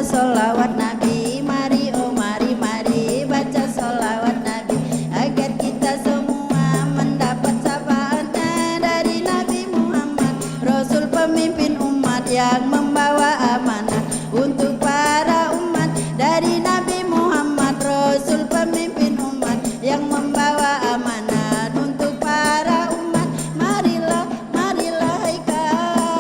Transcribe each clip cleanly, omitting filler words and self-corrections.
sholawat Nabi. Mari oh mari mari baca sholawat Nabi, agar kita semua mendapat syafaatnya dari Nabi Muhammad, Rasul pemimpin umat yang membawa amanah untuk para umat. Dari Nabi Muhammad, Rasul pemimpin umat yang membawa amanah untuk para umat. Marilah, marilah hai kawan,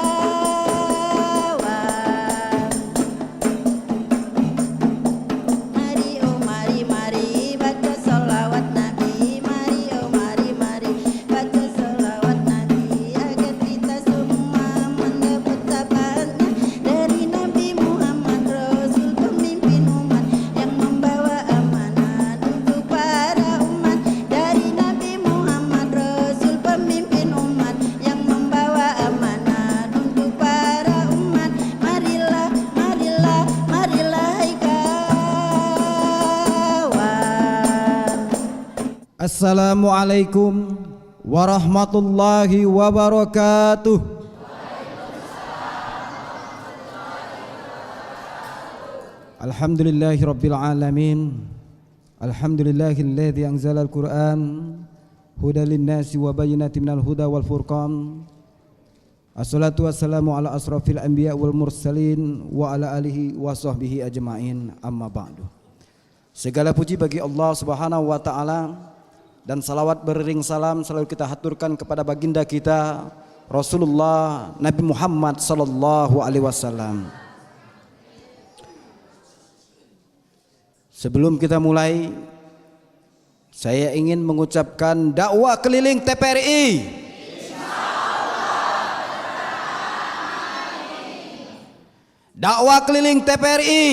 mari oh mari mari baca sholawat Nabi. Mari oh mari mari baca sholawat Nabi, agar kita semua mendapat syafaatnya dari Nabi Muhammad, Rasul pemimpin umat yang membawa amanah untuk para umat. Dari Nabi Muhammad, Rasul pemimpin umat yang membawa amanah untuk para umat. Marilah, marilah, marilah hai kawan. Assalamualaikum warahmatullahi wabarakatuh. Alhamdulillahi rabbil alamin. Alhamdulillahilladzi anzala al-Qur'an hudan linnasi wa bayyinatin minal huda wal furqan. Assalatu wassalamu ala asrafil anbiya wal mursalin wa ala alihi wa sahbihi ajma'in, amma ba'du. Segala puji bagi Allah Subhanahu wa taala, dan salawat beriring salam selalu kita haturkan kepada baginda kita Rasulullah Nabi Muhammad sallallahu alaihi wasallam. Sebelum kita mulai, saya ingin mengucapkan dakwah keliling TPRI. Dakwah keliling TPRI.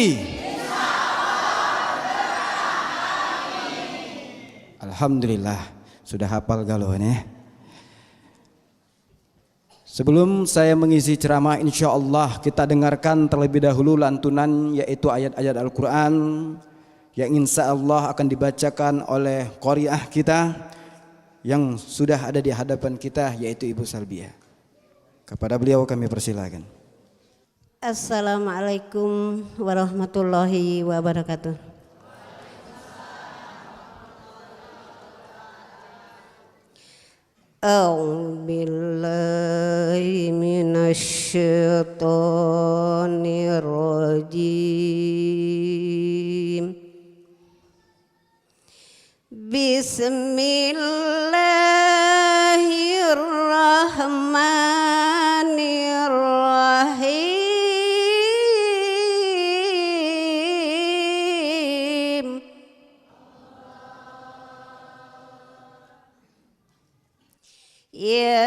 Alhamdulillah, sudah hafal galaunya. Sebelum saya mengisi ceramah, insya Allah kita dengarkan terlebih dahulu lantunan, yaitu ayat-ayat Al-Quran yang insya Allah akan dibacakan oleh qari'ah kita yang sudah ada di hadapan kita, yaitu Ibu Salbiah. Kepada beliau kami persilakan. Assalamualaikum warahmatullahi wabarakatuh. A'udzu billahi minasy syaithanir rajim. Bismillahirrahmanirrahim. Ya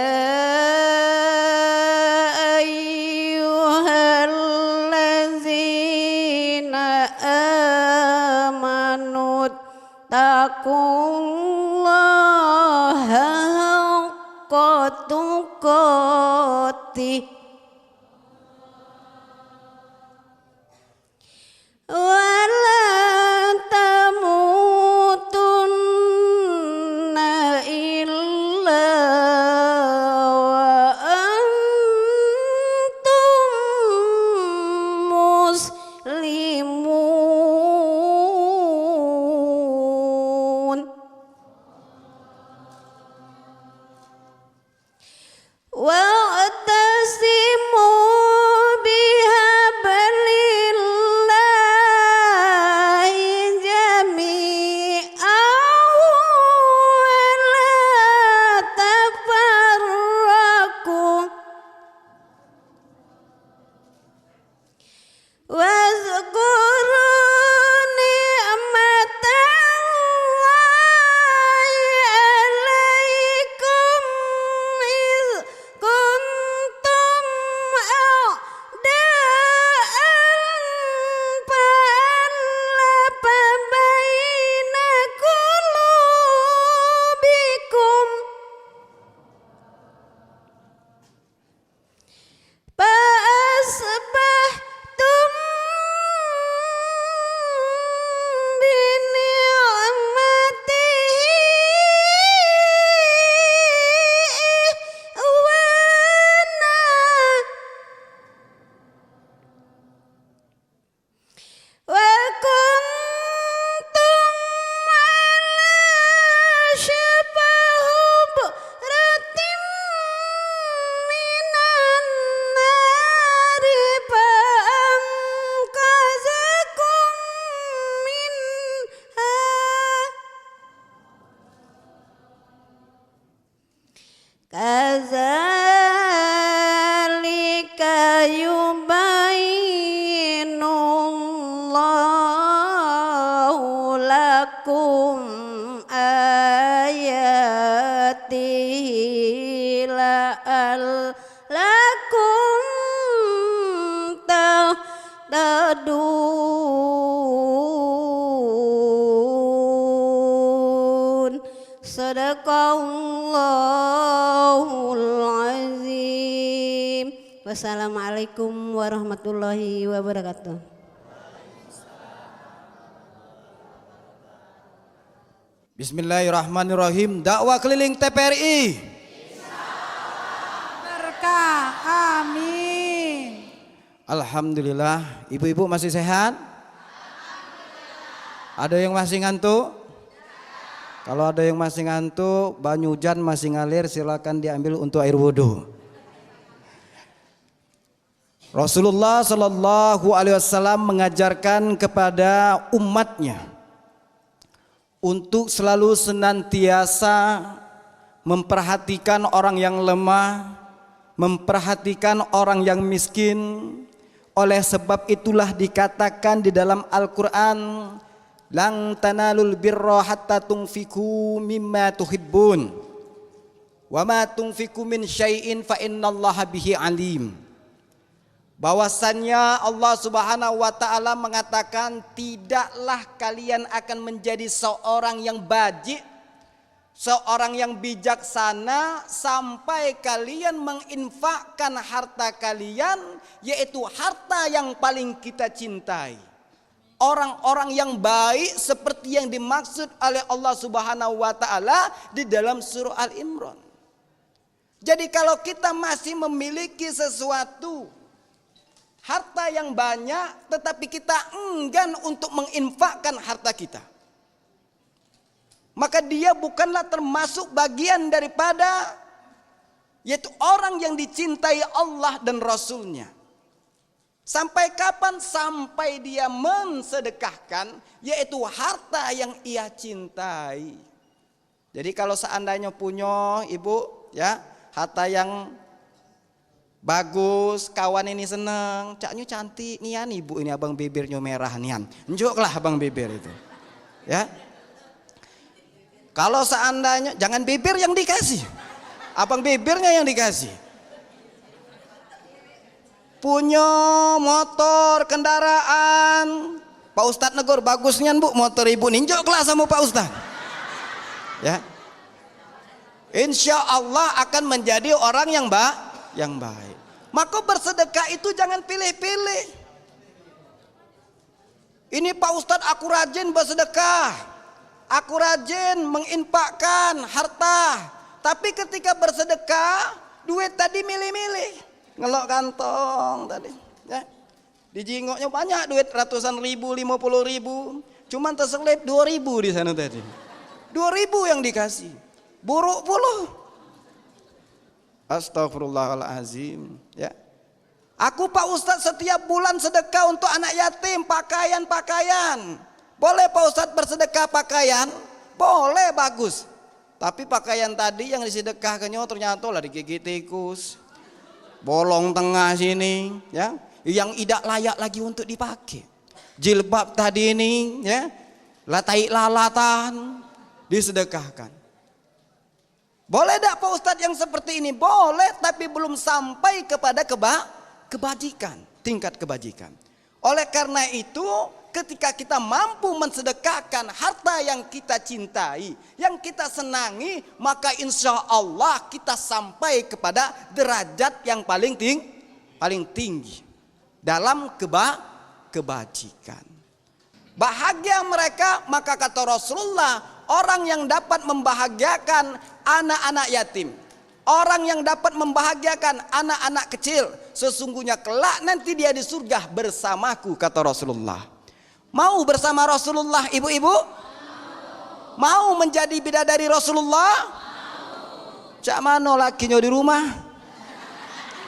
ayyuhallazina amanu taqullaha haqqa tuqatih wa la tamutunna illa wa antum muslimun. Wa'tasimu bihablillah la'allakum tahtadun. Sadaqallahul azim. Wassalamualaikum warahmatullahi wabarakatuh. Bismillahirrahmanirrahim. Dakwah keliling TPRI. Berkah, amin. Alhamdulillah. Ibu-ibu masih sehat? Ada yang masih ngantuk? Kalau ada yang masih ngantuk, banyu hujan masih ngalir, silakan diambil untuk air wudhu. Rasulullah Shallallahu Alaihi Wasallam mengajarkan kepada umatnya untuk selalu senantiasa memperhatikan orang yang lemah, memperhatikan orang yang miskin. Oleh sebab itulah dikatakan di dalam Al-Quran, Lan tanalul birra hatta tunfiku mimma tuhibbun, wa ma tunfiku min syai'in fa innallaha bihi alim. Bahwasannya Allah Subhanahu wa taala mengatakan, tidaklah kalian akan menjadi seorang yang bajik, seorang yang bijaksana sampai kalian menginfakkan harta kalian, yaitu harta yang paling kita cintai. Orang-orang yang baik seperti yang dimaksud oleh Allah Subhanahu wa taala di dalam surah Al-Imran. Jadi kalau kita masih memiliki sesuatu harta yang banyak, tetapi kita enggan untuk menginfakkan harta kita, maka dia bukanlah termasuk bagian daripada, yaitu orang yang dicintai Allah dan Rasulnya. Sampai kapan? Sampai dia mensedekahkan, yaitu harta yang ia cintai. Jadi kalau seandainya punya ibu ya harta yang bagus, kawan ini seneng, caknya cantik nian, ibu ini abang bibirnya merah nian, njoklah abang bibir itu ya. Kalau seandainya, jangan bibir yang dikasih, abang bibirnya yang dikasih. Punya motor, kendaraan, Pak Ustadz negor bagusnya bu motor ibu, ninjoklah sama Pak Ustadz ya. Insya Allah akan menjadi orang yang baik. Maka bersedekah itu jangan pilih-pilih. Ini Pak Ustadz aku rajin bersedekah, aku rajin menginfakkan harta, tapi ketika bersedekah duit tadi milih-milih, ngelok kantong tadi ya. Dijingoknya banyak duit ratusan ribu, 50.000, cuman terselip 2.000 di sana tadi, 2.000 yang dikasih, buruk puluh. Astagfirullahaladzim ya. Aku Pak Ustadz setiap bulan sedekah untuk anak yatim, pakaian. Boleh Pak Ustadz bersedekah pakaian? Boleh, bagus. Tapi pakaian tadi yang disedekahkannya ternyata lah digigit tikus, bolong tengah sini ya, yang tidak layak lagi untuk dipakai. Jilbab tadi ini ya, latai lalatan disedekahkan. Boleh tak Pak Ustadz yang seperti ini? Boleh, tapi belum sampai kepada kebajikan, tingkat kebajikan. Oleh karena itu, ketika kita mampu mensedekahkan harta yang kita cintai, yang kita senangi, maka insya Allah kita sampai kepada derajat yang paling tinggi dalam kebajikan. Bahagia mereka, maka kata Rasulullah, orang yang dapat membahagiakan anak-anak yatim, orang yang dapat membahagiakan anak-anak kecil, sesungguhnya kelak nanti dia di surga bersamaku, kata Rasulullah. Mau bersama Rasulullah ibu-ibu? Mau menjadi bidadari Rasulullah? Cak mano lakinya di rumah?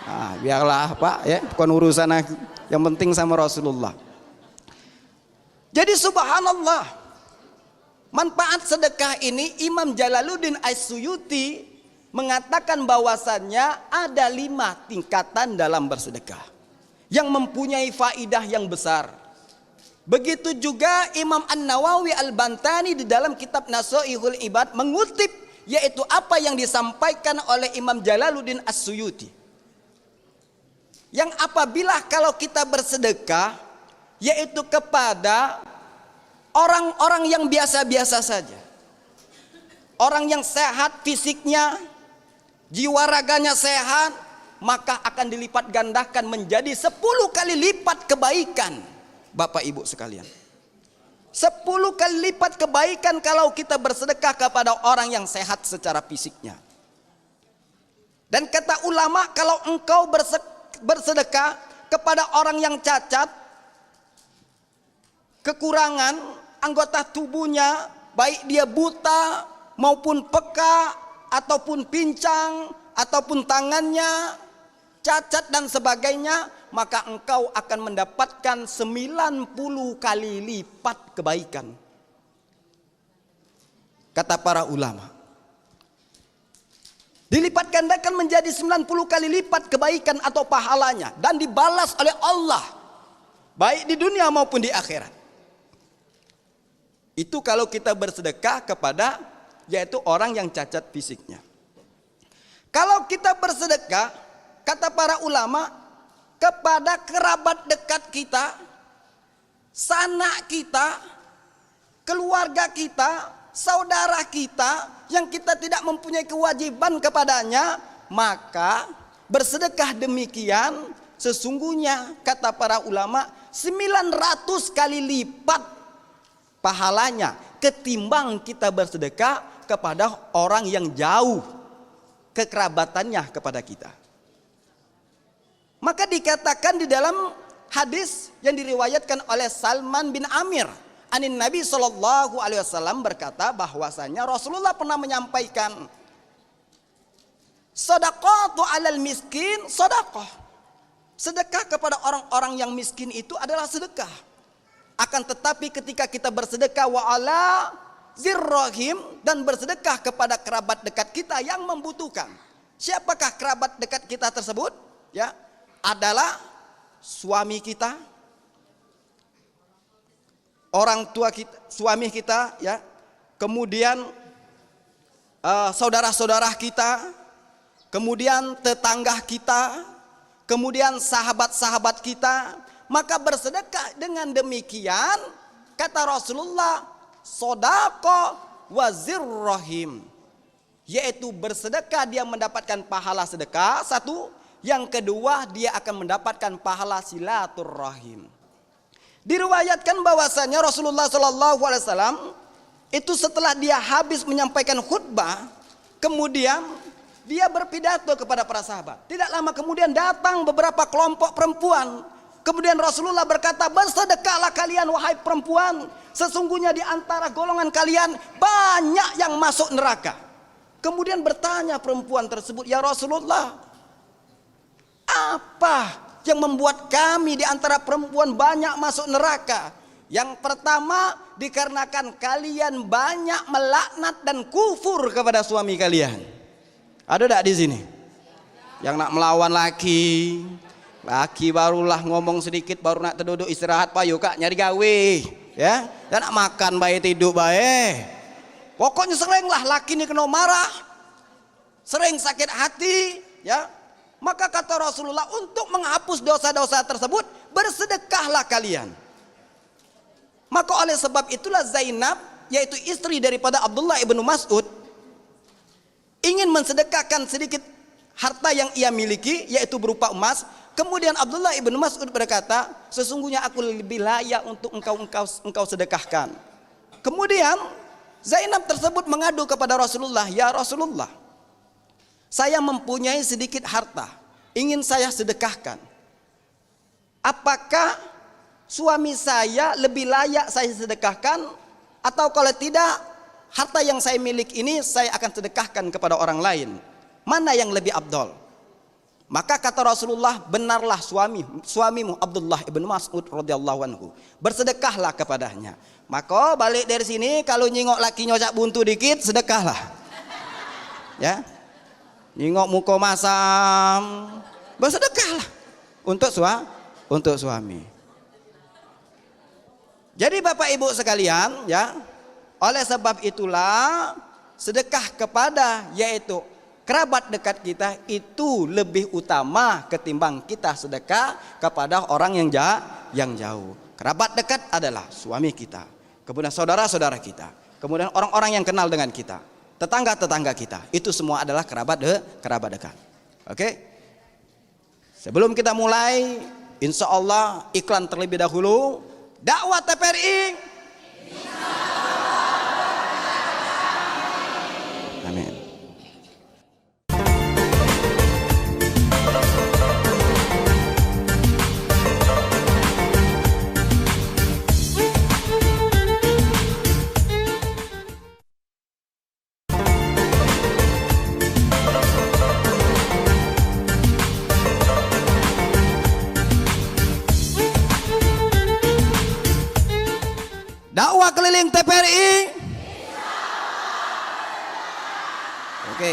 Nah, biarlah Pak ya, bukan urusan aku. Yang penting sama Rasulullah. Jadi subhanallah, manfaat sedekah ini Imam Jalaluddin As-Suyuti mengatakan bahwasannya ada 5 tingkatan dalam bersedekah yang mempunyai faidah yang besar. Begitu juga Imam An-Nawawi Al-Bantani di dalam kitab Nasaihul Ibad mengutip yaitu apa yang disampaikan oleh Imam Jalaluddin As-Suyuti. Yang apabila kalau kita bersedekah, yaitu kepada orang-orang yang biasa-biasa saja, orang yang sehat fisiknya, jiwa raganya sehat, maka akan dilipat gandakan menjadi 10 kali lipat kebaikan. Bapak Ibu sekalian, 10 kali lipat kebaikan kalau kita bersedekah kepada orang yang sehat secara fisiknya. Dan kata ulama, kalau engkau bersedekah kepada orang yang cacat, kekurangan anggota tubuhnya, baik dia buta maupun peka ataupun pincang ataupun tangannya cacat dan sebagainya, maka engkau akan mendapatkan 90 kali lipat kebaikan. Kata para ulama, dilipat gandakan menjadi 90 kali lipat kebaikan atau pahalanya, dan dibalas oleh Allah baik di dunia maupun di akhirat. Itu kalau kita bersedekah kepada yaitu orang yang cacat fisiknya. Kalau kita bersedekah, kata para ulama, kepada kerabat dekat kita, sanak kita, keluarga kita, saudara kita yang kita tidak mempunyai kewajiban kepadanya, maka bersedekah demikian sesungguhnya kata para ulama 900 kali lipat pahalanya ketimbang kita bersedekah kepada orang yang jauh kekerabatannya kepada kita. Maka dikatakan di dalam hadis yang diriwayatkan oleh Salman bin Amir, anin Nabi SAW berkata bahwasanya Rasulullah pernah menyampaikan, sedekah alal miskin sedekah. Sedekah kepada orang-orang yang miskin itu adalah sedekah. Akan tetapi ketika kita bersedekah wa ala zirrahim, dan bersedekah kepada kerabat dekat kita yang membutuhkan. Siapakah kerabat dekat kita tersebut? Ya, adalah suami kita, orang tua kita, suami kita, ya, kemudian saudara-saudara kita, kemudian tetangga kita, kemudian sahabat-sahabat kita. Maka bersedekah dengan demikian, kata Rasulullah, sodako wazirrohim, yaitu bersedekah dia mendapatkan pahala sedekah satu, yang kedua dia akan mendapatkan pahala silaturrahim. Diriwayatkan bahwasanya Rasulullah SAW itu setelah dia habis menyampaikan khutbah, kemudian dia berpidato kepada para sahabat. Tidak lama kemudian datang beberapa kelompok perempuan. Kemudian Rasulullah berkata, bersedekahlah kalian wahai perempuan, sesungguhnya di antara golongan kalian banyak yang masuk neraka. Kemudian bertanya perempuan tersebut, ya Rasulullah, apa yang membuat kami di antara perempuan banyak masuk neraka? Yang pertama, dikarenakan kalian banyak melaknat dan kufur kepada suami kalian. Ada tidak di sini yang nak melawan laki? Laki barulah ngomong sedikit, baru nak terduduk istirahat, payu kak nyari gawe, ya, dan nak makan baik tidur baik. Pokoknya seringlah laki ini kena marah, sering sakit hati, ya. Maka kata Rasulullah, untuk menghapus dosa-dosa tersebut bersedekahlah kalian. Maka oleh sebab itulah Zainab, yaitu istri daripada Abdullah ibnu Mas'ud, ingin mensedekahkan sedikit harta yang ia miliki, yaitu berupa emas. Kemudian Abdullah ibnu Mas'ud berkata, sesungguhnya aku lebih layak untuk engkau sedekahkan. Kemudian Zainab tersebut mengadu kepada Rasulullah, ya Rasulullah, saya mempunyai sedikit harta, ingin saya sedekahkan. Apakah suami saya lebih layak saya sedekahkan, atau kalau tidak, harta yang saya miliki ini saya akan sedekahkan kepada orang lain? Mana yang lebih afdal? Maka kata Rasulullah, benarlah suamimu Abdullah ibnu Mas'ud radhiyallahu anhu, bersedekahlah kepadanya. Maka balik dari sini, kalau nyingok laki nyocak buntu dikit, sedekahlah, ya. Nyingok muka masam, bersedekahlah untuk suami. Jadi Bapak Ibu sekalian, ya, oleh sebab itulah sedekah kepada yaitu kerabat dekat kita itu lebih utama ketimbang kita sedekah kepada orang yang jauh. Kerabat dekat adalah suami kita, kemudian saudara-saudara kita, kemudian orang-orang yang kenal dengan kita, tetangga-tetangga kita. Itu semua adalah kerabat dekat. Oke? Sebelum kita mulai, insya Allah iklan terlebih dahulu. Dakwah TPRI. Amin. Dakwah keliling TPRI. Oke,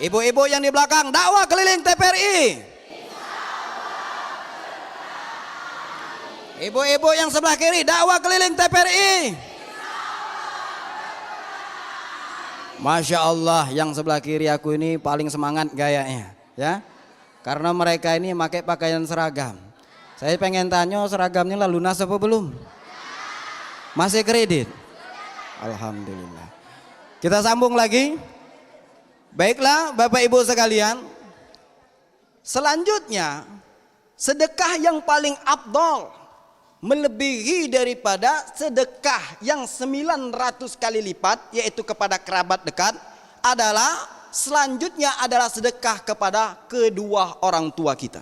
ibu-ibu yang di belakang, dakwah keliling TPRI. Ibu-ibu yang sebelah kiri, dakwah keliling TPRI. Masya Allah, yang sebelah kiri aku ini paling semangat gayanya, ya. Karena mereka ini pakai pakaian seragam. Saya pengen tanya, seragamnya lah lunas apa belum? Masih kredit? Alhamdulillah. Kita sambung lagi. Baiklah Bapak Ibu sekalian. Selanjutnya, sedekah yang paling afdal melebihi daripada sedekah yang 900 kali lipat, yaitu kepada kerabat dekat, adalah selanjutnya adalah sedekah kepada kedua orang tua kita.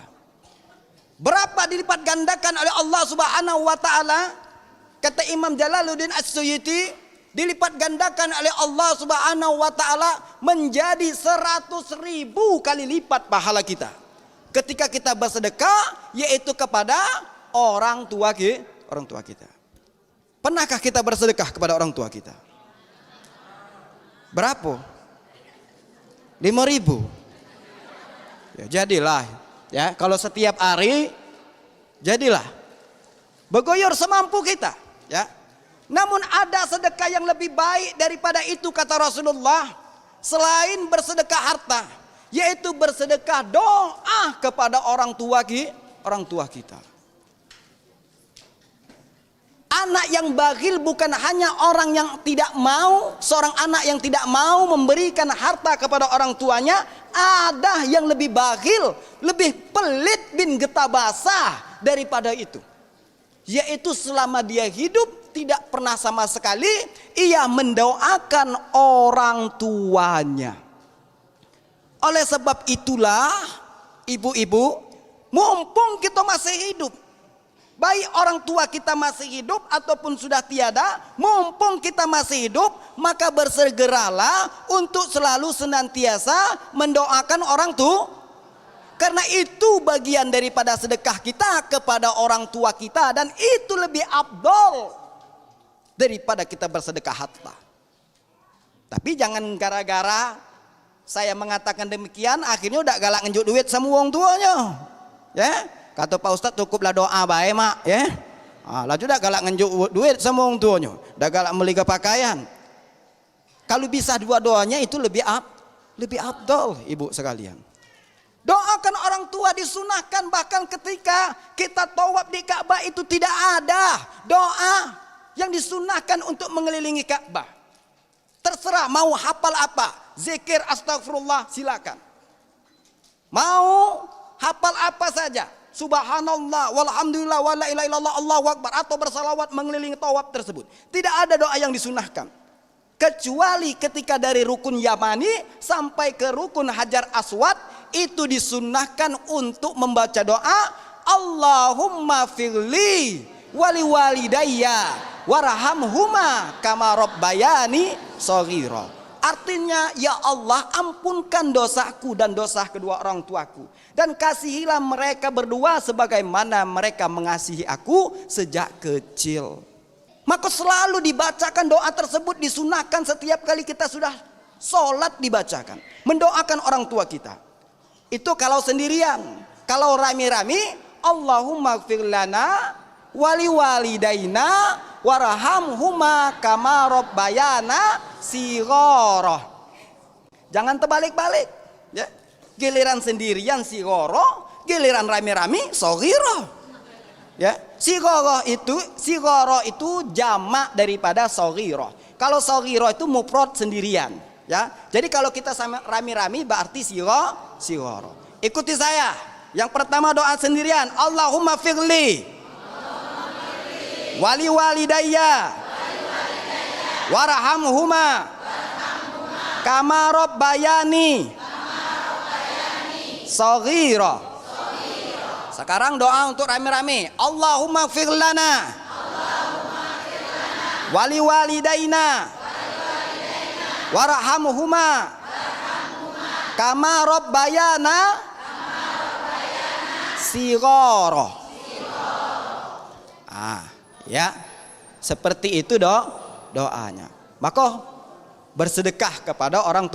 Berapa dilipat gandakan oleh Allah Subhanahu wa taala? Kata Imam Jalaluddin As-Suyuti, dilipat gandakan oleh Allah Subhanahu wa taala menjadi 100.000 kali lipat pahala kita ketika kita bersedekah, yaitu kepada orang tua kita. Pernahkah kita bersedekah kepada orang tua kita? Berapa? 5.000. Ya, jadilah ya, kalau setiap hari jadilah begoyor semampu kita. Ya, namun ada sedekah yang lebih baik daripada itu kata Rasulullah, selain bersedekah harta, yaitu bersedekah doa kepada orang tua kita. Anak yang bakhil bukan hanya orang yang tidak mau, seorang anak yang tidak mau memberikan harta kepada orang tuanya, ada yang lebih bakhil, lebih pelit bin getah basah daripada itu. Yaitu selama dia hidup tidak pernah sama sekali ia mendoakan orang tuanya. Oleh sebab itulah ibu-ibu, mumpung kita masih hidup, baik orang tua kita masih hidup ataupun sudah tiada, mumpung kita masih hidup, maka bersegeralah untuk selalu senantiasa mendoakan orang tua. Karena itu bagian daripada sedekah kita kepada orang tua kita, dan itu lebih afdol daripada kita bersedekah harta. Tapi jangan gara-gara saya mengatakan demikian akhirnya udah galak ngenjuk duit sama orang tuanya. Ya, kata Pak Ustadz cukuplah doa baik mak, ya. Lah sudah galak ngenjuk duit sama orang tuanya, udah galak beli pakaian. Kalau bisa dua-duanya itu lebih afdol ibu sekalian. Doakan orang tua disunahkan, bahkan ketika kita tawaf di Ka'bah itu tidak ada doa yang disunahkan untuk mengelilingi Ka'bah. Terserah mau hafal apa, zikir astagfirullah silakan. Mau hafal apa saja, subhanallah walhamdulillah wala ilaha illallah Allahu akbar, atau bersalawat mengelilingi tawaf tersebut. Tidak ada doa yang disunahkan kecuali ketika dari rukun Yamani sampai ke rukun Hajar Aswad, itu disunahkan untuk membaca doa Allahumma firli wali walidayya warhamhuma kama rabbayani shaghira. Artinya, ya Allah, ampunkan dosaku dan dosa kedua orang tuaku, dan kasihilah mereka berdua sebagaimana mereka mengasihi aku sejak kecil. Maka selalu dibacakan doa tersebut, disunahkan setiap kali kita sudah sholat dibacakan, mendoakan orang tua kita. Itu kalau sendirian. Kalau rami-rami, Allahumma gfir lana wali walidaina warhamhuma kama rabbayana shighara. Jangan terbalik-balik. Ya. Giliran sendirian sigoro, giliran rame-rame soghiro. Ya, sigoro itu jamak daripada soghiro. Kalau soghiro itu mufrad sendirian. Ya, jadi kalau kita sama rame-rame berarti sigoro. Ikuti saya. Yang pertama doa sendirian. Allahumma firli wali walidayya warhamhuma kama rabbayani shaghira. Sekarang doa untuk rame-rame. Allahumma ighfir lana wali walidaina warhamhuma kama rabbayana shighara. Ya, seperti itu doanya. Maka bersedekah kepada orang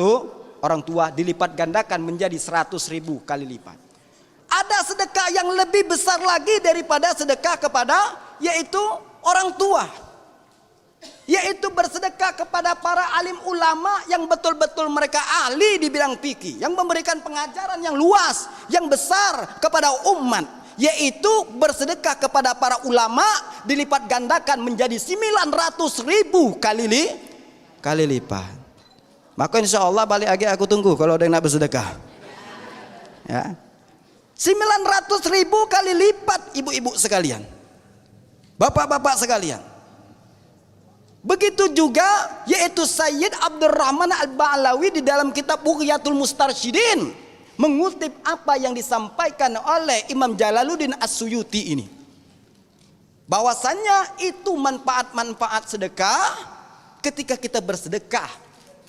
tua dilipat gandakan menjadi 100.000 kali lipat. Ada sedekah yang lebih besar lagi daripada sedekah kepada yaitu orang tua, yaitu bersedekah kepada para alim ulama yang betul-betul mereka ahli di bidang fikih, yang memberikan pengajaran yang luas, yang besar kepada umat, yaitu bersedekah kepada para ulama dilipat gandakan menjadi 900.000 kali lipat. Maka insya Allah balik lagi aku tunggu kalau ada yang nak bersedekah. Ya, 900.000 kali lipat ibu-ibu sekalian, bapak-bapak sekalian. Begitu juga yaitu Sayyid Abdurrahman Al-Ba'alawi di dalam kitab Bughyatul Mustarsyidin mengutip apa yang disampaikan oleh Imam Jalaluddin As-Suyuti ini, bahwasannya itu manfaat-manfaat sedekah ketika kita bersedekah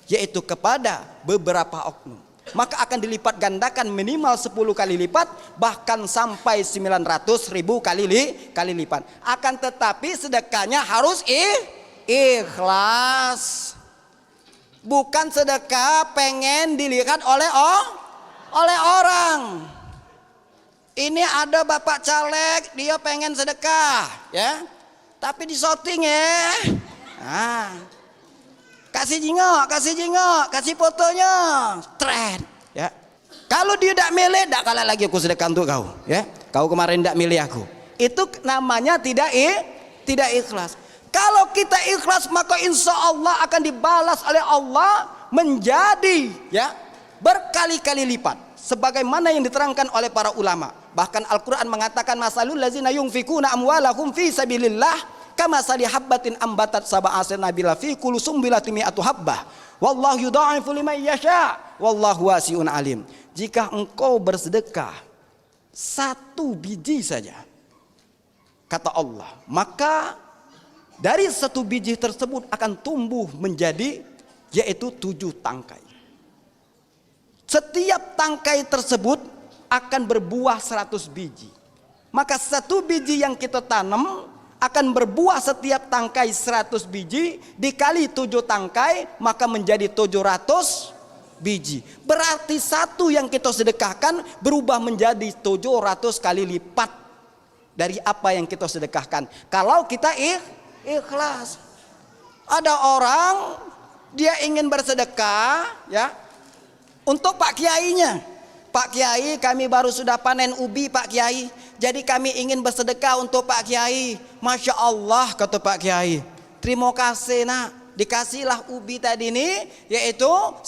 yaitu kepada beberapa oknum, maka akan dilipat gandakan minimal 10 kali lipat, bahkan sampai 900.000 kali lipat. Akan tetapi sedekahnya harus ikhlas, bukan sedekah pengen dilihat oleh orang. Ini ada bapak caleg, dia pengen sedekah, ya, tapi di shooting ya. Kasih jingok, kasih fotonya, tren, ya. Kalau dia tidak milih, tidak kalah lagi aku sedekah untuk kau, ya. Kau kemarin tidak milih aku, itu namanya tidak ikhlas. Kalau kita ikhlas, maka insya Allah akan dibalas oleh Allah menjadi, ya, berkali-kali lipat, sebagaimana yang diterangkan oleh para ulama. Bahkan Al-Quran mengatakan masalul lazina yunfikuna amwalahum fi sabilillah kamasali habbatin ambatat sab'a sanabila fi kulli sumbilatin mi'atu habbah wallahu yudha'ifu liman yasha wallahu wasi'un alim. Jika engkau bersedekah 1 biji saja, kata Allah, maka dari 1 biji tersebut akan tumbuh menjadi yaitu 7 tangkai. Setiap tangkai tersebut akan berbuah 100 biji. Maka 1 biji yang kita tanam akan berbuah setiap tangkai 100 biji dikali 7 tangkai, maka menjadi 700 biji. Berarti 1 yang kita sedekahkan berubah menjadi 700 kali lipat dari apa yang kita sedekahkan. Kalau kita ikhlas. Ada orang dia ingin bersedekah, ya, untuk Pak Kiainya. Pak Kiai, kami baru sudah panen ubi Pak Kiai, jadi kami ingin bersedekah untuk Pak Kiai. Masya Allah, kata Pak Kiai, terima kasih nak, dikasihlah ubi tadi ini, yaitu 1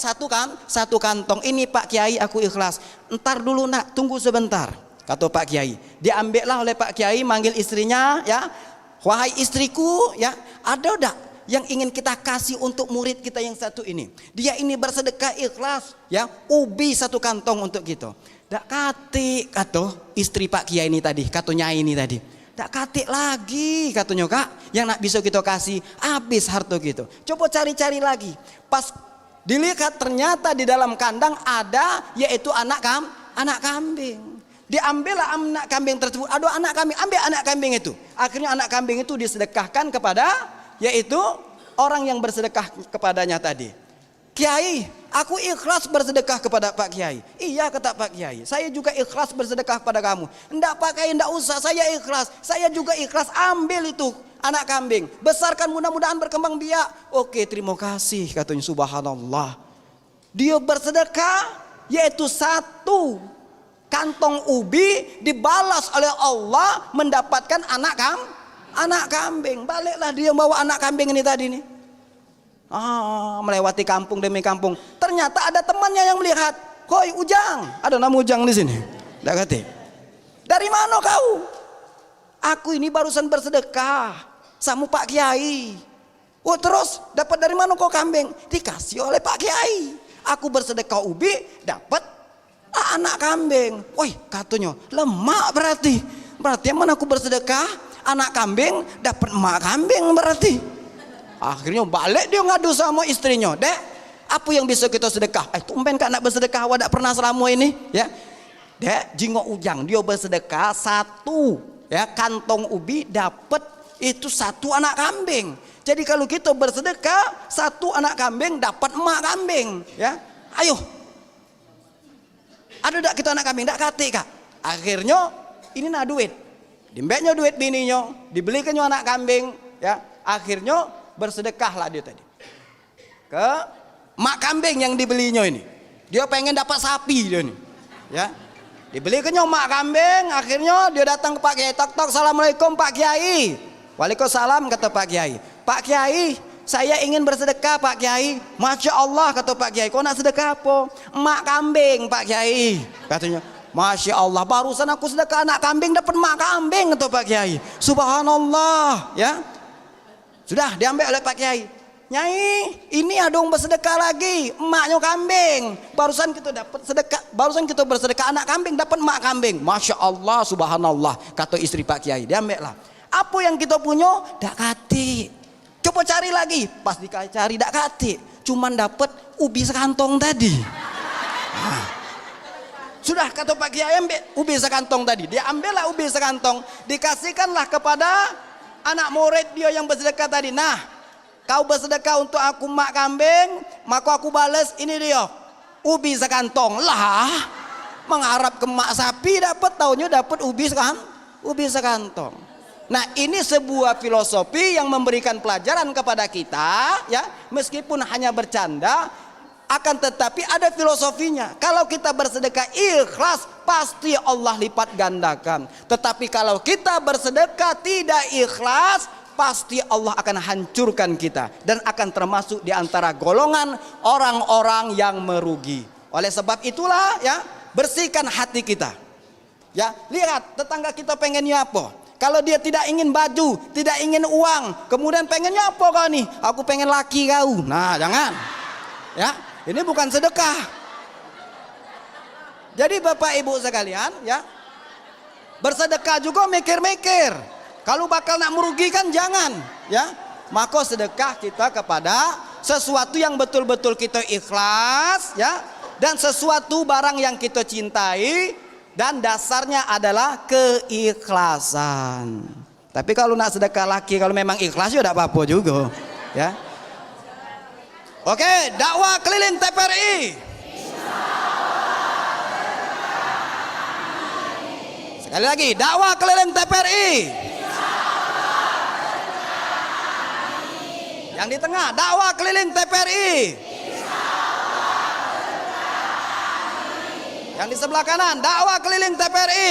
kantong. Ini Pak Kiai aku ikhlas. Entar dulu nak, tunggu sebentar, kata Pak Kiai. Diambillah oleh Pak Kiai, manggil istrinya, ya, wahai istriku, ya, ada udah yang ingin kita kasih untuk murid kita yang satu ini. Dia ini bersedekah ikhlas, ya, ubi 1 kantong untuk kita. Dak katik, kata istri Pak Kiai ini tadi, kata Nyai ini tadi. Dak katik lagi, katanya Kak, yang nak bisa kita kasih, habis harta gitu. Coba cari-cari lagi. Pas dilihat ternyata di dalam kandang ada yaitu anak kambing. Diambillah anak kambing tersebut. Aduh anak kambing, ambil anak kambing itu. Akhirnya anak kambing itu disedekahkan kepada yaitu orang yang bersedekah kepadanya tadi. Kiai, aku ikhlas bersedekah kepada Pak Kiai. Iya, kata Pak Kiai, saya juga ikhlas bersedekah kepada kamu. Enggak Pak Kiai, enggak usah, saya ikhlas. Saya juga ikhlas, ambil itu anak kambing, besarkan, mudah-mudahan berkembang biak. Oke, terima kasih, katanya. Subhanallah. Dia bersedekah yaitu satu kantong ubi dibalas oleh Allah mendapatkan anak kambing. Baliklah dia bawa anak kambing ini tadi nih. Melewati kampung demi kampung. Ternyata ada temannya yang melihat. Hoi Ujang, ada nama Ujang di sini. Dak kata, dari mana kau? Aku ini barusan bersedekah sama Pak Kiai. Oh terus dapat dari mana kau kambing? Dikasih oleh Pak Kiai. Aku bersedekah ubi dapat anak kambing. Woi katanya lemak berarti. Berarti mana aku bersedekah anak kambing dapat emak kambing berarti. Akhirnya balik dia ngadu sama istrinya. Dek, apa yang bisa kita sedekah? Tumben kak nak bersedekah awak tak pernah selama ini, ya. Dek, jingok Ujang dia bersedekah satu, ya, kantong ubi dapat itu satu anak kambing. Jadi kalau kita bersedekah satu anak kambing dapat emak kambing, ya. Ayo. Ada tak kita anak kambing? Tak kati kak. Akhirnya ini nak duit. Dimbeknya duit bininya, dibelikannya anak kambing, ya. Akhirnya bersedekahlah dia tadi ke mak kambing yang dibelinya ini. Dia pengen dapat sapi dia nih, ya. Dibelikannya mak kambing. Akhirnya dia datang ke Pak Kiai. Tok, assalamualaikum Pak Kiai. Waalaikumsalam kata Pak Kiai. Pak Kiai, saya ingin bersedekah Pak Kiai. Masya Allah kata Pak Kiai. Kau nak sedekah apa? Mak kambing Pak Kiai. Katanya, Masya Allah, barusan aku sedekah anak kambing dapat mak kambing kata Pak Kiai. Subhanallah, ya. Sudah diambil oleh Pak Kiai. Nyai, ini adong bersedekah lagi, emaknya kambing. Barusan kita dapat sedekah, barusan kita bersedekah anak kambing dapat emak kambing. Masya Allah, subhanallah kata istri Pak Kiai. Diambil lah. Apa yang kita punya? Dak kati. Coba cari lagi. Pas dicari dak kati. Cuman dapat ubi sekantong tadi. Sudah kata Pak Kiai, ambil ubi sekantong tadi. Dia ambillah ubi sekantong, dikasihkanlah kepada anak murid dia yang bersedekah tadi. Nah, kau bersedekah untuk aku mak kambing, maka aku balas ini dia ubi sekantong. Lah, mengharap ke mak sapi dapat, taunya dapat ubi sekantong. Nah, ini sebuah filosofi yang memberikan pelajaran kepada kita, ya, meskipun hanya bercanda, akan tetapi ada filosofinya. Kalau kita bersedekah ikhlas, pasti Allah lipat gandakan. Tetapi kalau kita bersedekah tidak ikhlas, pasti Allah akan hancurkan kita dan akan termasuk di antara golongan orang-orang yang merugi. Oleh sebab itulah, ya, bersihkan hati kita. Ya, lihat tetangga kita pengennya apa? Kalau dia tidak ingin baju, tidak ingin uang, kemudian pengennya apa kau nih? Aku pengen laki kau. Nah, jangan. Ya, ini bukan sedekah. Jadi Bapak Ibu sekalian, ya, bersedekah juga mikir-mikir. Kalau bakal nak merugikan jangan, ya. Maka sedekah kita kepada sesuatu yang betul-betul kita ikhlas, ya, dan sesuatu barang yang kita cintai, dan dasarnya adalah keikhlasan. Tapi kalau nak sedekah laki, kalau memang ikhlas ya tidak apa-apa juga, ya. Oke, dakwah keliling TPRI. Sekali lagi, dakwah keliling TPRI. Yang di tengah, dakwah keliling TPRI. Yang di sebelah kanan, dakwah keliling TPRI.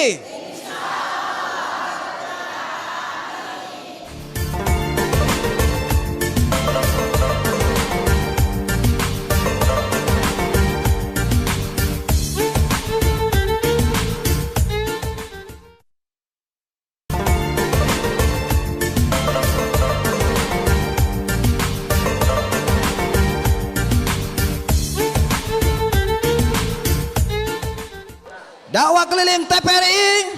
Dakwah keliling TPRI.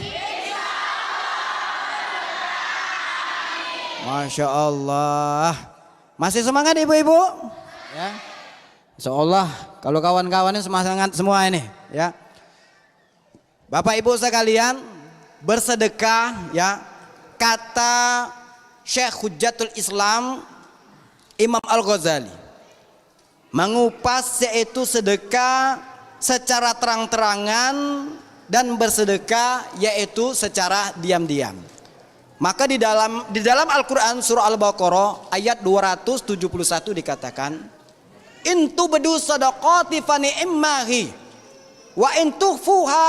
Masya Allah. Masih semangat ibu-ibu? Ya. Insya Allah kalau kawan-kawannya semangat semua ini, ya. Bapak Ibu sekalian, bersedekah, ya, kata Syekh Hujjatul Islam Imam Al-Ghazali mengupas yaitu sedekah secara terang-terangan dan bersedekah yaitu secara diam-diam. Maka di dalam Al-Qur'an surah Al-Baqarah ayat 271 dikatakan, In tubdu sadaqati fa ni'mahi wa in tukhfuha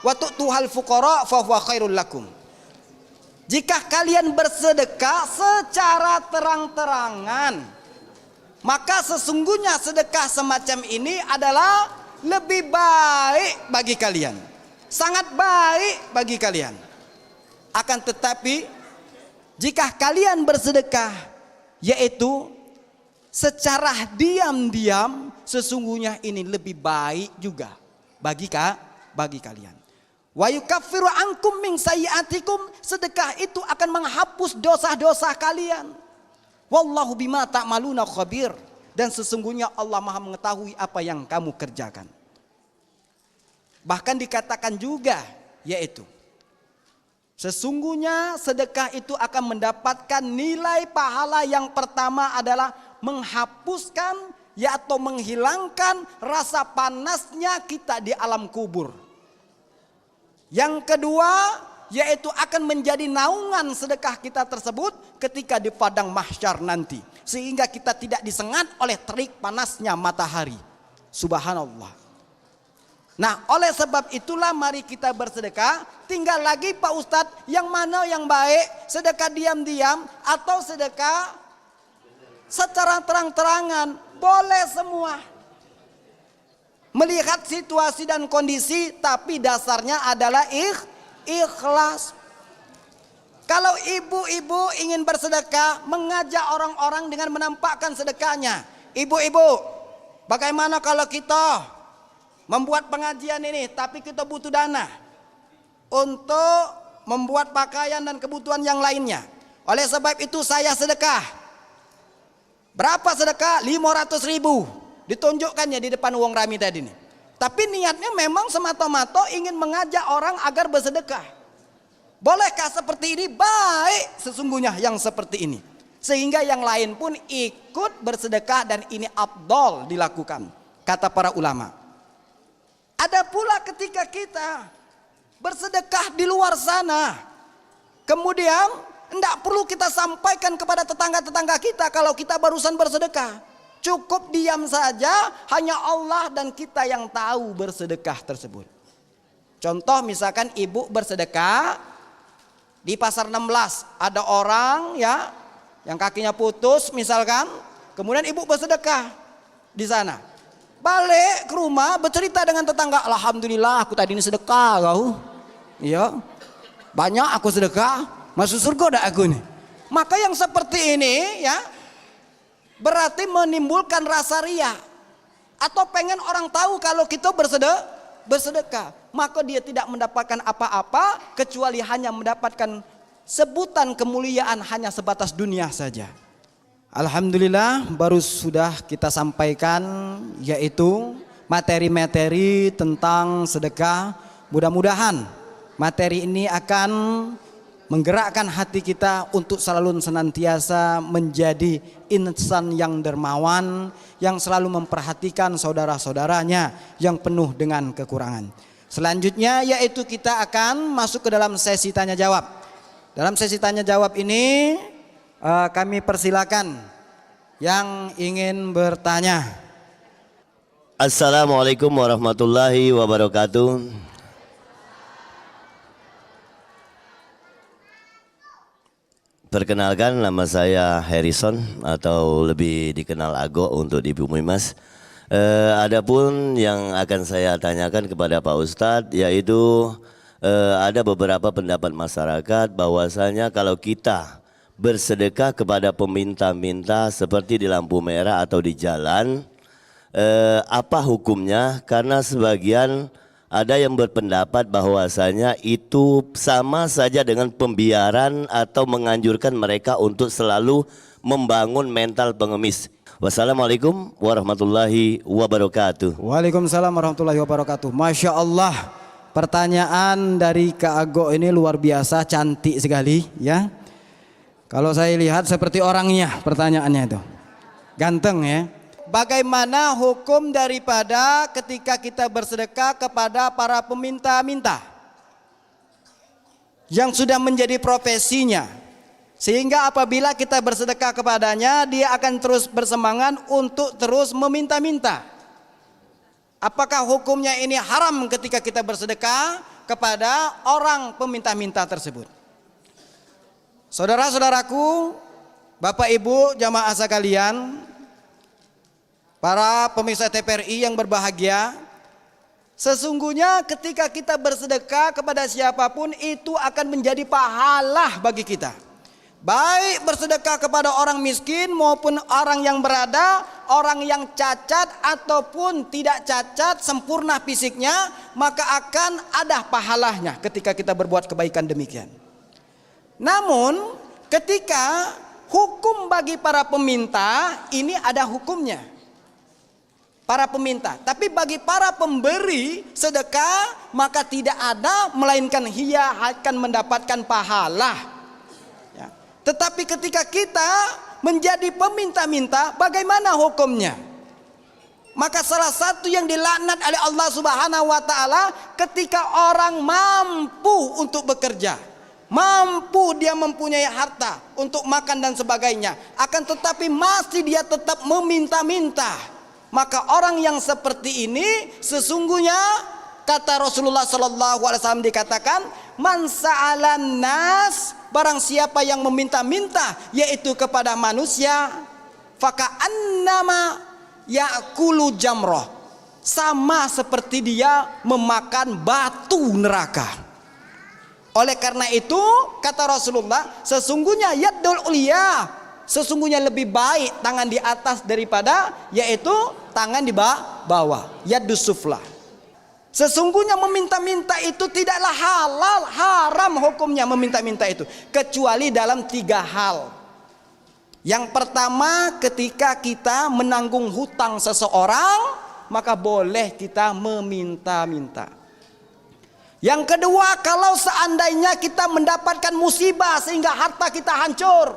wa tu'tuhal fuqara fa huwa khairul lakum. Jika kalian bersedekah secara terang-terangan, maka sesungguhnya sedekah semacam ini adalah lebih baik bagi kalian, sangat baik bagi kalian. Akan tetapi jika kalian bersedekah yaitu secara diam-diam, sesungguhnya ini lebih baik juga bagi kalian. Wa yukaffiru ankum min sayyi'atikum, sedekah itu akan menghapus dosa-dosa kalian. Wallahu bima ta'maluna khabir, dan sesungguhnya Allah Maha mengetahui apa yang kamu kerjakan. Bahkan dikatakan juga yaitu sesungguhnya sedekah itu akan mendapatkan nilai pahala yang pertama adalah menghapuskan atau menghilangkan rasa panasnya kita di alam kubur. Yang kedua yaitu akan menjadi naungan sedekah kita tersebut ketika di padang mahsyar nanti, sehingga kita tidak disengat oleh terik panasnya matahari. Subhanallah. Nah, oleh sebab itulah mari kita bersedekah. Tinggal lagi Pak Ustadz, yang mana yang baik, sedekah diam-diam atau sedekah secara terang-terangan? Boleh semua. Melihat situasi dan kondisi, tapi dasarnya adalah ikhlas. Kalau ibu-ibu ingin bersedekah, mengajak orang-orang dengan menampakkan sedekahnya. Ibu-ibu, bagaimana kalau kita membuat pengajian ini, tapi kita butuh dana untuk membuat pakaian dan kebutuhan yang lainnya. Oleh sebab itu saya sedekah. Berapa sedekah? 500.000. Ditunjukkannya di depan uang rami tadi nih. Tapi niatnya memang semata-mata ingin mengajak orang agar bersedekah. Bolehkah seperti ini? Baik sesungguhnya yang seperti ini. Sehingga yang lain pun ikut bersedekah dan ini afdal dilakukan, kata para ulama. Ada pula ketika kita bersedekah di luar sana, kemudian tidak perlu kita sampaikan kepada tetangga-tetangga kita kalau kita barusan bersedekah. Cukup diam saja, hanya Allah dan kita yang tahu bersedekah tersebut. Contoh misalkan ibu bersedekah di pasar 16, ada orang ya yang kakinya putus misalkan, kemudian ibu bersedekah di sana. Balik ke rumah bercerita dengan tetangga, alhamdulillah aku tadi ini sedekah kau. Iya. Banyak aku sedekah, masuk surga dah aku nih. Maka yang seperti ini ya berarti menimbulkan rasa riya atau pengen orang tahu kalau kita bersedekah, maka dia tidak mendapatkan apa-apa kecuali hanya mendapatkan sebutan kemuliaan hanya sebatas dunia saja. Alhamdulillah baru sudah kita sampaikan yaitu materi-materi tentang sedekah. Mudah-mudahan materi ini akan menggerakkan hati kita untuk selalu senantiasa menjadi insan yang dermawan, yang selalu memperhatikan saudara-saudaranya yang penuh dengan kekurangan. Selanjutnya yaitu kita akan masuk ke dalam sesi tanya jawab. Dalam sesi tanya jawab ini kami persilakan yang ingin bertanya. Assalamualaikum warahmatullahi wabarakatuh. Perkenalkan, nama saya Harrison atau lebih dikenal Ago untuk Ibu Mimas. Adapun yang akan saya tanyakan kepada Pak Ustadz yaitu ada beberapa pendapat masyarakat bahwasanya kalau kita bersedekah kepada peminta-minta seperti di lampu merah atau di jalan, apa hukumnya? Karena sebagian ada yang berpendapat bahwasanya itu sama saja dengan pembiaran atau menganjurkan mereka untuk selalu membangun mental pengemis. Wassalamualaikum warahmatullahi wabarakatuh. Waalaikumsalam warahmatullahi wabarakatuh. Masya Allah, pertanyaan dari Kak Ago ini luar biasa, cantik sekali ya. Kalau saya lihat seperti orangnya pertanyaannya itu, ganteng ya. Bagaimana hukum daripada ketika kita bersedekah kepada para peminta-minta yang sudah menjadi profesinya, Sehingga apabila kita bersedekah kepadanya, dia akan terus bersemangat untuk terus meminta-minta. Apakah hukumnya ini haram ketika kita bersedekah kepada orang peminta-minta tersebut? Saudara-saudaraku, Bapak Ibu jamaah sekalian, para pemirsa TPRI yang berbahagia, sesungguhnya ketika kita bersedekah kepada siapapun itu akan menjadi pahala bagi kita. Baik bersedekah kepada orang miskin maupun orang yang berada, orang yang cacat ataupun tidak cacat, sempurna fisiknya, maka akan ada pahalanya ketika kita berbuat kebaikan demikian. Namun ketika hukum bagi para peminta ini ada hukumnya. Para peminta, tapi bagi para pemberi sedekah maka tidak ada, melainkan ia akan mendapatkan pahala. Ya. Tetapi ketika kita menjadi peminta-minta, bagaimana hukumnya? Maka salah satu yang dilaknat oleh Allah Subhanahu wa taala ketika orang mampu untuk bekerja, mampu dia mempunyai harta untuk makan dan sebagainya, akan tetapi masih dia tetap meminta-minta. Maka orang yang seperti ini sesungguhnya kata Rasulullah sallallahu alaihi wasallam dikatakan, man sa'alan nas, barang siapa yang meminta-minta yaitu kepada manusia, faka'annama ya'kulu jamrah, sama seperti dia memakan batu neraka. Oleh karena itu kata Rasulullah, sesungguhnya yaddul ulia, sesungguhnya lebih baik tangan di atas daripada yaitu tangan di bawah, yadus sufla. Sesungguhnya meminta-minta itu tidaklah halal, haram hukumnya meminta-minta itu, kecuali dalam 3 hal. Yang pertama, ketika kita menanggung hutang seseorang, maka boleh kita meminta-minta. Yang kedua, kalau seandainya kita mendapatkan musibah sehingga harta kita hancur,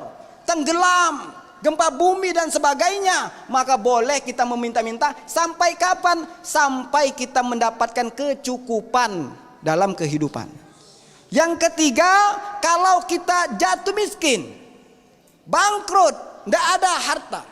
tenggelam, gempa bumi dan sebagainya, maka boleh kita meminta-minta. Sampai kapan? Sampai kita mendapatkan kecukupan dalam kehidupan. Yang ketiga, kalau kita jatuh miskin, bangkrut, tidak ada harta,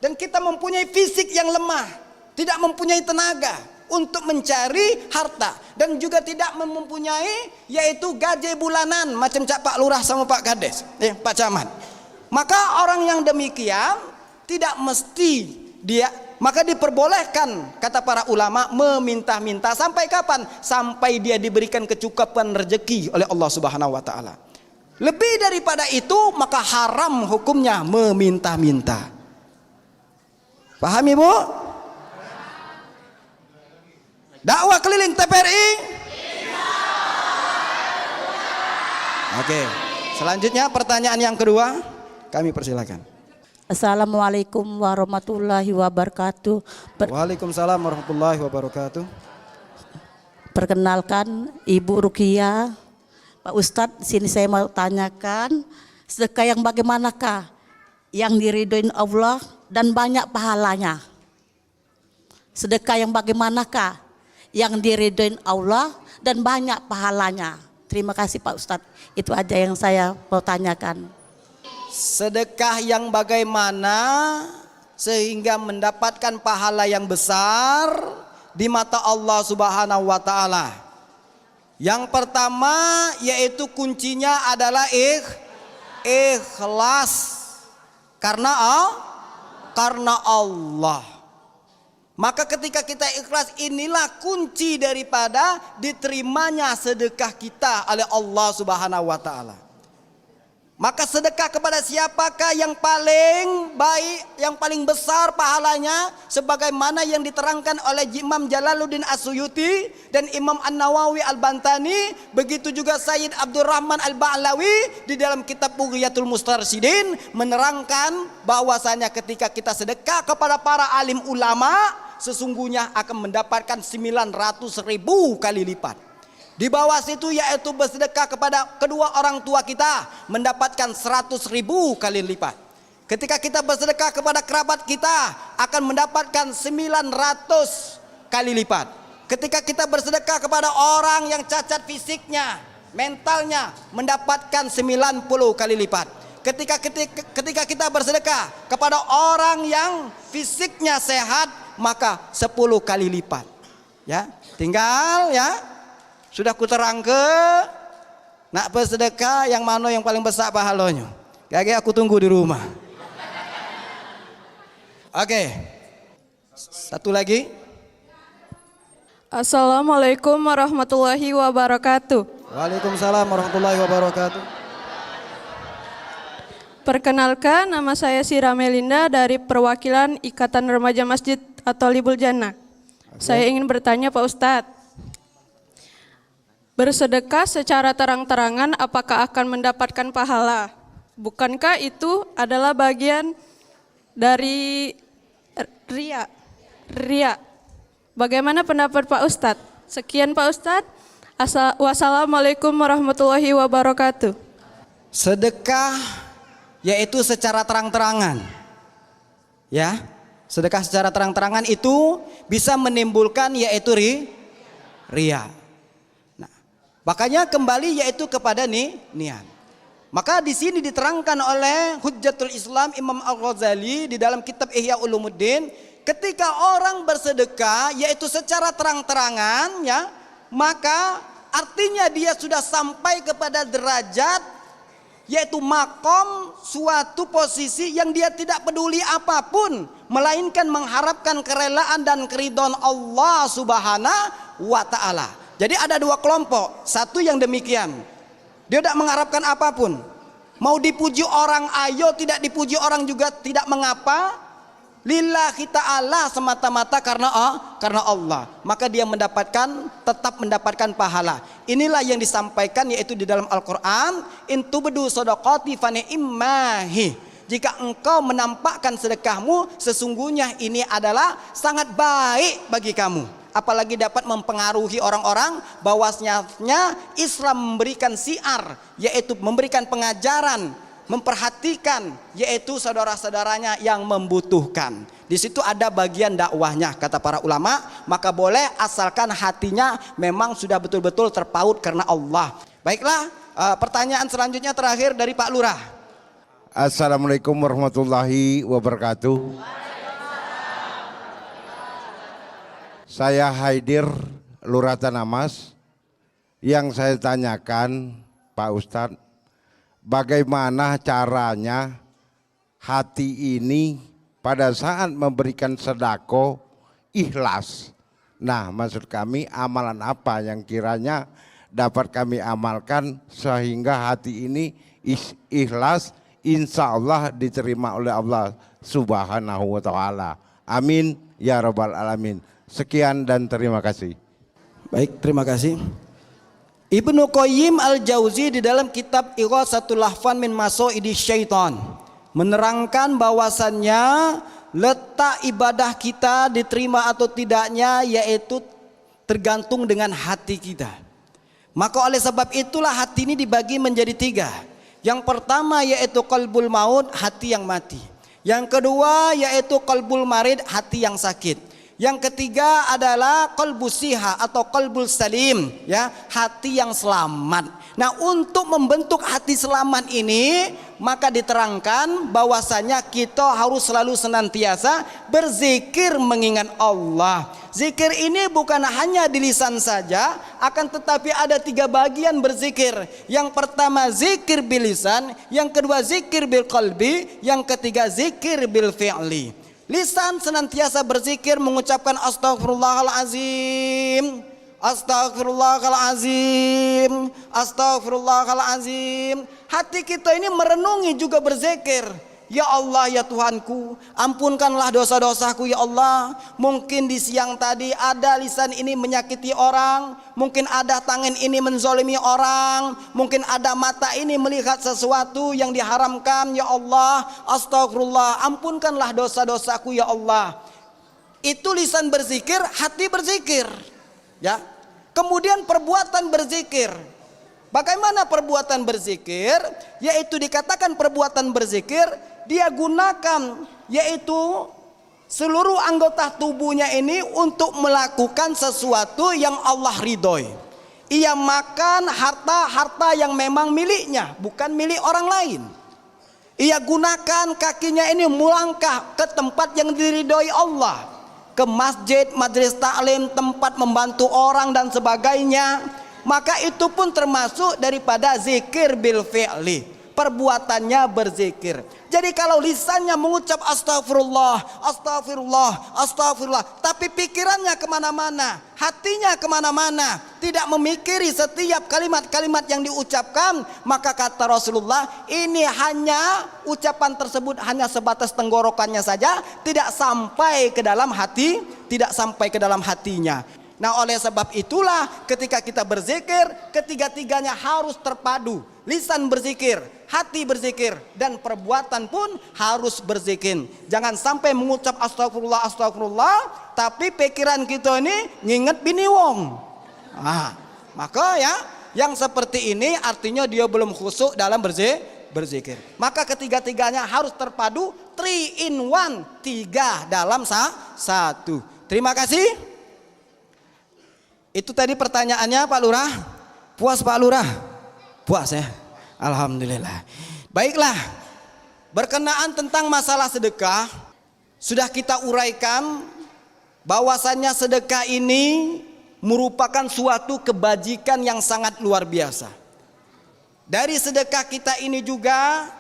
dan kita mempunyai fisik yang lemah, tidak mempunyai tenaga untuk mencari harta, dan juga tidak mempunyai yaitu gaji bulanan macam Pak Lurah sama Pak Kades, Pak Camat. Maka orang yang demikian tidak mesti dia, maka diperbolehkan kata para ulama meminta-minta. Sampai kapan? Sampai dia diberikan kecukupan rezeki oleh Allah Subhanahu wa taala. Lebih daripada itu maka haram hukumnya meminta-minta. Paham Ibu? Dakwah keliling TPRI. Oke. Selanjutnya pertanyaan yang kedua. Kami persilakan. Assalamualaikum warahmatullahi wabarakatuh. Waalaikumsalam warahmatullahi wabarakatuh. Perkenalkan Ibu Rukia. Pak Ustadz, sini saya mau tanyakan, sedekah yang bagaimanakah yang diridhoin Allah dan banyak pahalanya? Sedekah yang bagaimanakah yang diridhoin Allah dan banyak pahalanya? Terima kasih Pak Ustadz. Itu aja yang saya mau tanyakan. Sedekah yang bagaimana sehingga mendapatkan pahala yang besar di mata Allah Subhanahu wa taala. Yang pertama yaitu kuncinya adalah ikhlas. Karena Allah. Maka ketika kita ikhlas, inilah kunci daripada diterimanya sedekah kita oleh Allah Subhanahu wa taala. Maka sedekah kepada siapakah yang paling baik, yang paling besar pahalanya, sebagaimana yang diterangkan oleh Imam Jalaluddin As-Suyuti dan Imam An-Nawawi Al-Bantani, begitu juga Sayyid Abdurrahman Al-Ba'lawi di dalam kitab Bughiyatul Mustarsyidin menerangkan bahwasanya ketika kita sedekah kepada para alim ulama, sesungguhnya akan mendapatkan 900.000 kali lipat. Di bawah situ yaitu bersedekah kepada kedua orang tua kita mendapatkan 100.000 kali lipat. Ketika kita bersedekah kepada kerabat kita akan mendapatkan 900 kali lipat. Ketika kita bersedekah kepada orang yang cacat fisiknya, mentalnya mendapatkan 90 kali lipat. Ketika kita bersedekah kepada orang yang fisiknya sehat, maka 10 kali lipat. Ya, tinggal ya sudah kuterangkan nak bersedekah yang mana yang paling besar pahalanya. Gage aku tunggu di rumah. Oke. Satu lagi. Assalamualaikum warahmatullahi wabarakatuh. Waalaikumsalam warahmatullahi wabarakatuh. Perkenalkan, nama saya Sira Melinda dari perwakilan Ikatan Remaja Masjid atau Libul Jannah. Saya ingin bertanya Pak Ustadz, bersedekah secara terang-terangan apakah akan mendapatkan pahala? Bukankah itu adalah bagian dari ria? Bagaimana pendapat Pak Ustadz? Sekian Pak Ustadz. Wassalamualaikum warahmatullahi wabarakatuh. Sedekah yaitu secara terang-terangan. Ya, sedekah secara terang-terangan itu bisa menimbulkan yaitu ria. Nah, makanya kembali yaitu kepada niat. Maka di sini diterangkan oleh Hujjatul Islam Imam Al-Ghazali di dalam kitab Ihya Ulumuddin, ketika orang bersedekah yaitu secara terang-terangan ya, maka artinya dia sudah sampai kepada derajat yaitu makom, suatu posisi yang dia tidak peduli apapun melainkan mengharapkan kerelaan dan keridhaan Allah Subhanahu wa taala. Jadi ada dua kelompok, satu yang demikian. Dia tidak mengharapkan apapun. Mau dipuji orang ayo, tidak dipuji orang juga tidak mengapa. Lillahi ta'ala semata-mata karena Allah. Maka dia tetap mendapatkan pahala. Inilah yang disampaikan yaitu di dalam Al-Quran. In tubdu shadaqati fa ni'mahi. Jika engkau menampakkan sedekahmu, sesungguhnya ini adalah sangat baik bagi kamu. Apalagi dapat mempengaruhi orang-orang bahwasanya Islam memberikan syiar, yaitu memberikan pengajaran, memperhatikan yaitu saudara-saudaranya yang membutuhkan. Di situ ada bagian dakwahnya kata para ulama, maka boleh asalkan hatinya memang sudah betul-betul terpaut karena Allah. Baiklah, pertanyaan selanjutnya terakhir dari Pak Lurah. Assalamualaikum warahmatullahi wabarakatuh. Saya Haidir Lurah Tanamas. Yang saya tanyakan Pak Ustadz, bagaimana caranya hati ini pada saat memberikan sedekah ikhlas. Nah, maksud kami amalan apa yang kiranya dapat kami amalkan sehingga hati ini ikhlas, insya Allah diterima oleh Allah Subhanahu wa ta'ala. Amin ya rabbal alamin. Sekian dan terima kasih. Baik, terima kasih. Ibnu Qayyim Al-Jauzi di dalam kitab Ighatsatul Lahfan min Masaidi Syaitan menerangkan bahwasannya letak ibadah kita diterima atau tidaknya yaitu tergantung dengan hati kita. Maka oleh sebab itulah hati ini dibagi menjadi 3. Yang pertama yaitu qalbul maut, hati yang mati. Yang kedua yaitu qalbul marid, hati yang sakit. Yang ketiga adalah qalbus siha atau qalbul salim, ya, hati yang selamat. Nah, untuk membentuk hati selamat ini maka diterangkan bahwasanya kita harus selalu senantiasa berzikir mengingat Allah. Zikir ini bukan hanya di lisan saja, akan tetapi ada 3 bagian berzikir. Yang pertama zikir bil lisan, yang kedua zikir bil qalbi, yang ketiga zikir bil fi'li. Lisan senantiasa berzikir mengucapkan astaghfirullahalazim, astaghfirullahalazim, astaghfirullahalazim. Hati kita ini merenungi juga berzikir. Ya Allah, ya Tuhanku, ampunkanlah dosa-dosaku ya Allah. Mungkin di siang tadi ada lisan ini menyakiti orang, mungkin ada tangan ini menzolimi orang, mungkin ada mata ini melihat sesuatu yang diharamkan. Ya Allah, astagfirullah, ampunkanlah dosa-dosaku ya Allah. Itu lisan berzikir, hati berzikir, ya. Kemudian perbuatan berzikir. Bagaimana perbuatan berzikir? Yaitu dikatakan perbuatan berzikir dia gunakan yaitu seluruh anggota tubuhnya ini untuk melakukan sesuatu yang Allah ridhoi. Ia makan harta-harta yang memang miliknya, bukan milik orang lain. Ia gunakan kakinya ini melangkah ke tempat yang diridhoi Allah, ke masjid, majelis taklim, tempat membantu orang dan sebagainya. Maka itu pun termasuk daripada zikir bil fi'li, perbuatannya berzikir. Jadi kalau lisannya mengucap astagfirullah, astagfirullah, astagfirullah, tapi pikirannya kemana-mana, hatinya kemana-mana, tidak memikiri setiap kalimat-kalimat yang diucapkan, maka kata Rasulullah, ini hanya ucapan tersebut hanya sebatas tenggorokannya saja, tidak sampai ke dalam hati, tidak sampai ke dalam hatinya. Nah, oleh sebab itulah ketika kita berzikir, ketiga-tiganya harus terpadu. Lisan berzikir, hati berzikir, dan perbuatan pun harus berzikir. Jangan sampai mengucap astagfirullah, astagfirullah, tapi pikiran kita ini nginget bini wong. Maka ya, yang seperti ini artinya dia belum khusyuk dalam berzikir. Maka ketiga-tiganya harus terpadu, 3 in 1, 3 dalam 1. Terima kasih. Itu tadi pertanyaannya Pak Lurah. Puas Pak Lurah? Puas ya? Alhamdulillah. Baiklah, berkenaan tentang masalah sedekah, sudah kita uraikan bahwasannya sedekah ini merupakan suatu kebajikan yang sangat luar biasa. Dari sedekah kita ini juga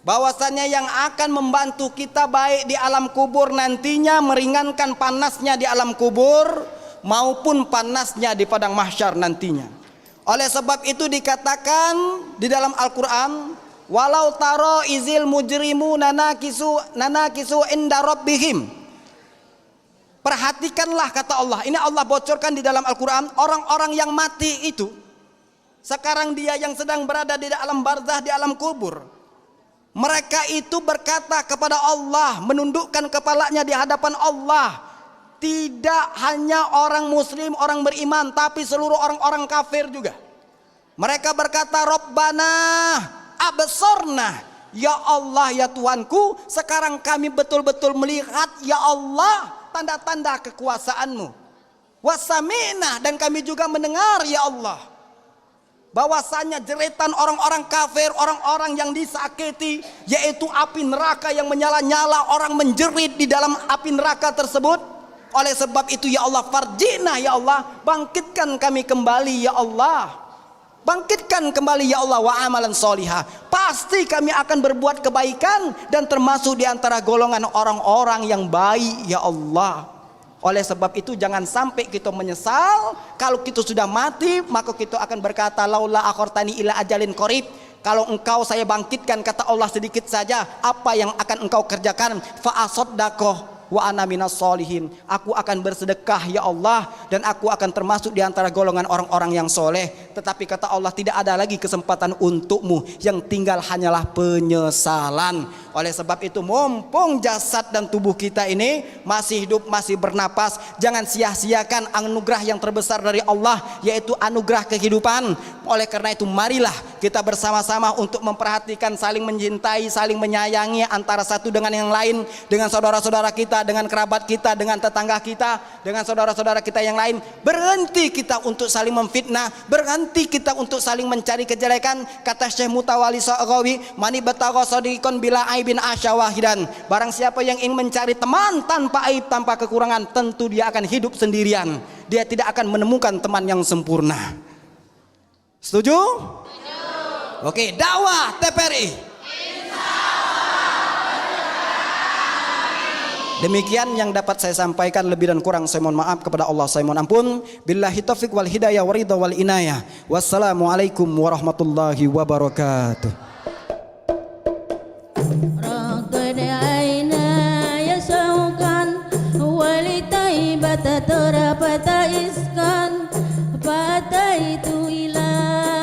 bahwasannya yang akan membantu kita baik di alam kubur nantinya, meringankan panasnya di alam kubur maupun panasnya di padang mahsyar nantinya. Oleh sebab itu dikatakan di dalam Al-Quran, walau taro izil mujrimu nanakisu inda rabbihim. Perhatikanlah kata Allah, ini Allah bocorkan di dalam Al-Quran, orang-orang yang mati itu sekarang dia yang sedang berada di alam barzah, di alam kubur, mereka itu berkata kepada Allah, menundukkan kepalanya di hadapan Allah. Tidak hanya orang muslim, orang beriman, tapi seluruh orang-orang kafir juga. Mereka berkata, Rabbana absorna, ya Allah ya Tuhanku, sekarang kami betul-betul melihat ya Allah tanda-tanda kekuasaanmu. Wasamina, dan kami juga mendengar ya Allah bahwasanya jeritan orang-orang kafir, orang-orang yang disakiti, yaitu api neraka yang menyala-nyala, orang menjerit di dalam api neraka tersebut. Oleh sebab itu ya Allah, farjina ya Allah, bangkitkan kami kembali ya Allah, bangkitkan kembali ya Allah, wa amalan solihah, pasti kami akan berbuat kebaikan dan termasuk di antara golongan orang-orang yang baik ya Allah. Oleh sebab itu jangan sampai kita menyesal kalau kita sudah mati, maka kita akan berkata laula akhortani ila ajalin qarib, kalau engkau saya bangkitkan, kata Allah, sedikit saja, apa yang akan engkau kerjakan? Fa asaddaqah wa ana minas solihin, aku akan bersedekah ya Allah, dan aku akan termasuk di antara golongan orang-orang yang soleh. Tetapi kata Allah, tidak ada lagi kesempatan untukmu, yang tinggal hanyalah penyesalan. Oleh sebab itu mumpung jasad dan tubuh kita ini masih hidup, masih bernapas, jangan sia-siakan anugerah yang terbesar dari Allah, yaitu anugerah kehidupan. Oleh karena itu marilah kita bersama-sama untuk memperhatikan, saling mencintai, saling menyayangi antara satu dengan yang lain, dengan saudara-saudara kita, dengan kerabat kita, dengan tetangga kita, dengan saudara-saudara kita yang lain. Berhenti kita untuk saling memfitnah, berhenti kita untuk saling mencari kejelekan. Kata Syekh Mutawali Sa'agawi, mani batagha sadiqan bila aibin asyawahidan, barang siapa yang ingin mencari teman tanpa aib, tanpa kekurangan, tentu dia akan hidup sendirian, dia tidak akan menemukan teman yang sempurna. Setuju? Oke, dakwah TPRI. Demikian yang dapat saya sampaikan, lebih dan kurang saya mohon maaf kepada Allah, saya mohon ampun. Billahi taufiq wal hidayah wa ridha wal inayah. Wassalamualaikum warahmatullahi wabarakatuh. Raqad aina ya syaukan walitaibata tarafata iskan fataitu ila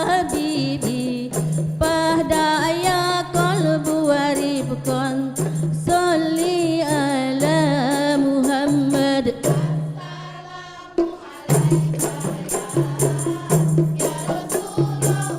habibi fahda ya qalbu waribkan salli ala Muhammad. Assalamualaikum ya Rasulullah.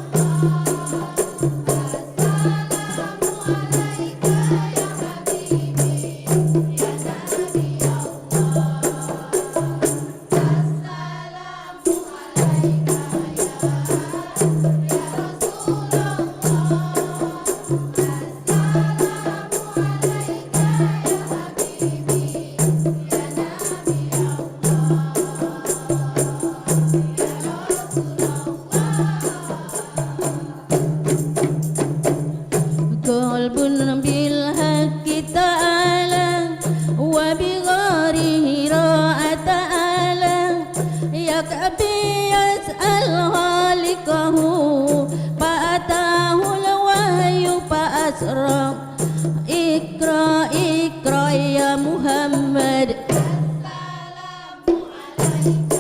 يكفي يسأل خالقه فأتاه الوحي فأسرى اقرأ اقرأ يا محمد السلام عليكم